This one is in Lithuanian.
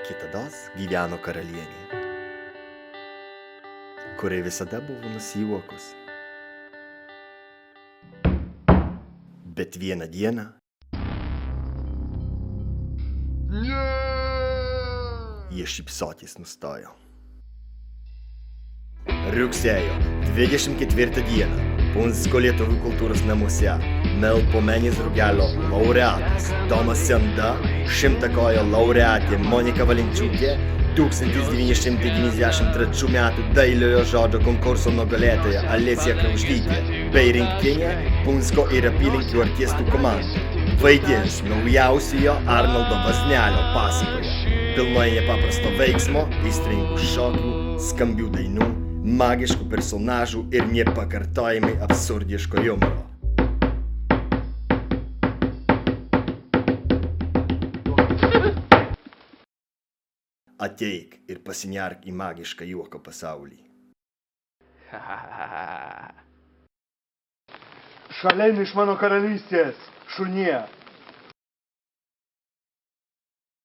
Kitados gyveno karalienė, kuriai visada buvo nusijuokus. Bet vieną dieną jie šypsotis nustojo. Rugsėjo 24 dieną Punsko lietuvių kultūros namuose Melpomenės rugelio laureatas Tomas Senda, šimtakojo laureatė Monika Valenčiūtė, 1993 metų dailiojo žodžio konkurso nugalėtoja Alesija Krauštytė bei rinktinė Punsko ir apylinkių orkestrų komanda vaidins naujausiojo Arnoldo Vaznelio pasakoje, pilnoje nepaprasto veiksmo, aistringų šokių, skambių dainų, magiškų personažų ir nepakartojamai absurdiško jumoro. Ateik ir pasinerk į magišką juoko pasaulį. Šalein iš mano karalystės, šunie!